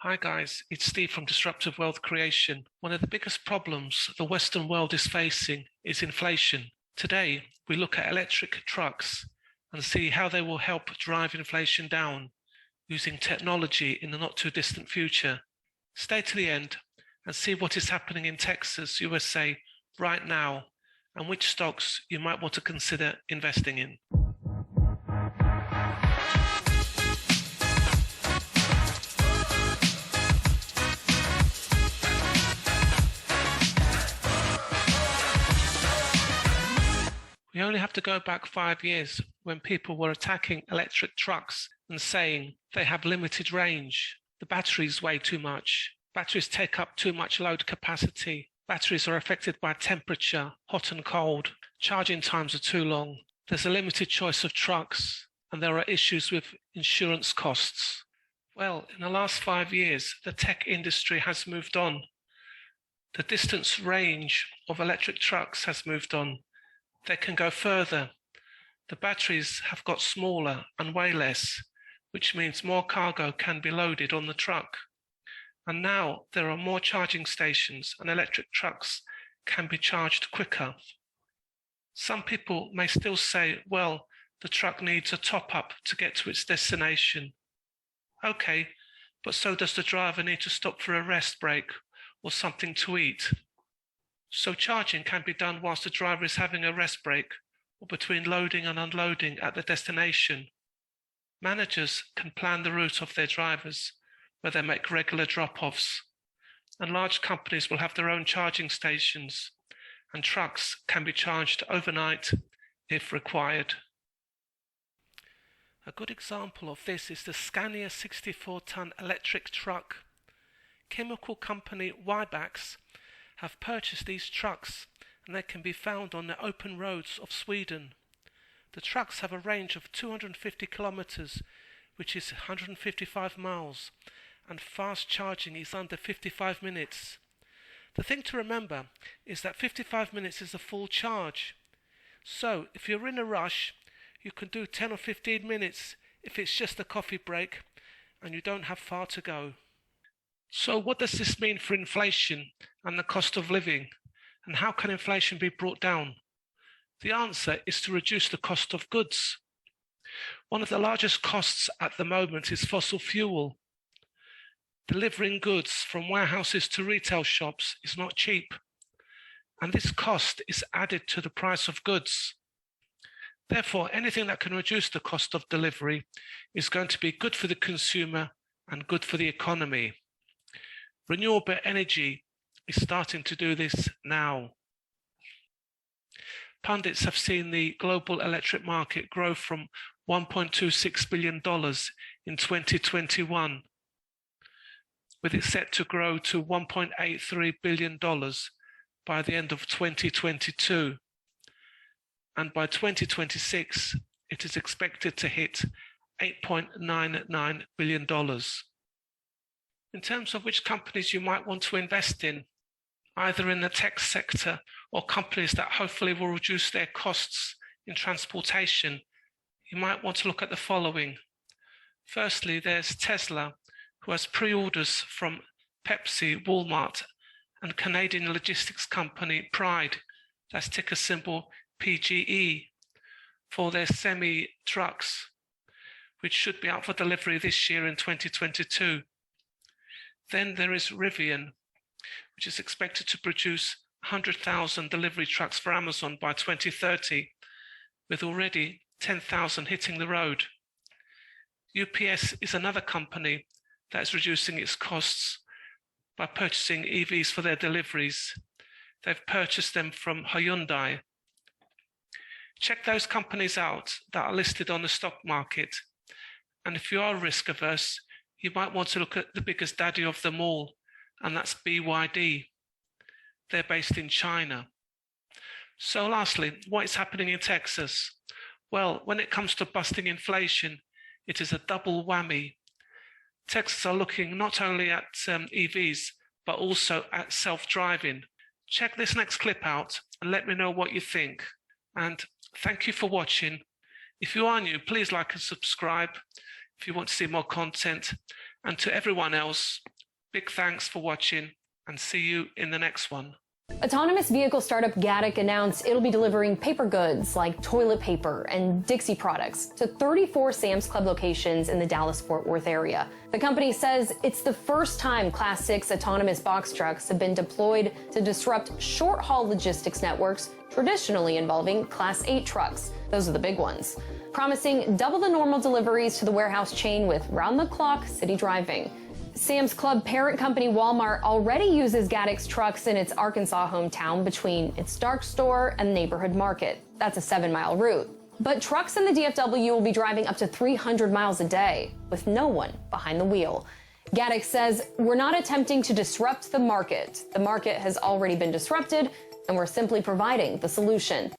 Hi guys, it's Steve from Disruptive Wealth Creation. One of the biggest problems the Western world is facing is inflation. Today, we look at electric trucks and see how they will help drive inflation down using technology in the not too distant future. Stay to the end and see what is happening in Texas, USA right now and which stocks you might want to consider investing in. We only have to go back 5 years when people were attacking electric trucks and saying they have limited range. The batteries weigh too much. Batteries take up too much load capacity. Batteries are affected by temperature, hot and cold. Charging times are too long. There's a limited choice of trucks, and there are issues with insurance costs. Well, in the last 5 years, the tech industry has moved on. The distance range of electric trucks has moved on. They can go further. The batteries have got smaller and weigh less, which means more cargo can be loaded on the truck. And now there are more charging stations and electric trucks can be charged quicker. Some people may still say, well, the truck needs a top-up to get to its destination. Okay, but so does the driver need to stop for a rest break or something to eat. So charging can be done whilst the driver is having a rest break or between loading and unloading at the destination. Managers can plan the route of their drivers where they make regular drop-offs, and large companies will have their own charging stations, and trucks can be charged overnight if required. A good example of this is the SCANIA 64-ton electric truck. Chemical company WIBAX have purchased these trucks, and they can be found on the open roads of Sweden. The trucks have a range of 250 kilometers, which is 155 miles, and fast charging is under 55 minutes. The thing to remember is that 55 minutes is a full charge. So if you're in a rush, you can do 10 or 15 minutes if it's just a coffee break and you don't have far to go. So what does this mean for inflation and the cost of living? And how can inflation be brought down? The answer is to reduce the cost of goods. One of the largest costs at the moment is fossil fuel. Delivering goods from warehouses to retail shops is not cheap, and this cost is added to the price of goods. Therefore, anything that can reduce the cost of delivery is going to be good for the consumer and good for the economy. Renewable energy is starting to do this now. Pundits have seen the global electric market grow from $1.26 billion in 2021, with it set to grow to $1.83 billion by the end of 2022. And by 2026, it is expected to hit $8.99 billion. In terms of which companies you might want to invest in, either in the tech sector or companies that hopefully will reduce their costs in transportation, you might want to look at the following. Firstly, there's Tesla, who has pre-orders from Pepsi, Walmart, and Canadian logistics company Pride, that's ticker symbol PGE, for their semi-trucks, which should be out for delivery this year in 2022. Then there is Rivian, which is expected to produce 100,000 delivery trucks for Amazon by 2030, with already 10,000 hitting the road. UPS is another company that is reducing its costs by purchasing EVs for their deliveries. They've purchased them from Hyundai. Check those companies out that are listed on the stock market. And if you are risk averse, you might want to look at the biggest daddy of them all, and that's BYD. They're based in China. So lastly, what is happening in Texas? Well, when it comes to busting inflation, it is a double whammy. Texas are looking not only at EVs, but also at self-driving. Check this next clip out and let me know what you think. And thank you for watching. If you are new, please like and subscribe if you want to see more content. And to everyone else, Big thanks for watching and see you in the next one. Autonomous vehicle startup GATIK announced it'll be delivering paper goods like toilet paper and Dixie products to 34 Sam's Club locations in the Dallas-Fort Worth area. The company says it's the first time Class 6 autonomous box trucks have been deployed to disrupt short-haul logistics networks traditionally involving Class 8 trucks. Those are the big ones, promising double the normal deliveries to the warehouse chain with round-the-clock city driving. Sam's Club parent company Walmart already uses GATIK's trucks in its Arkansas hometown between its dark store and neighborhood market. That's a 7-mile route. But trucks in the DFW will be driving up to 300 miles a day with no one behind the wheel. GATIK says, "We're not attempting to disrupt the market. The market has already been disrupted, and we're simply providing the solution."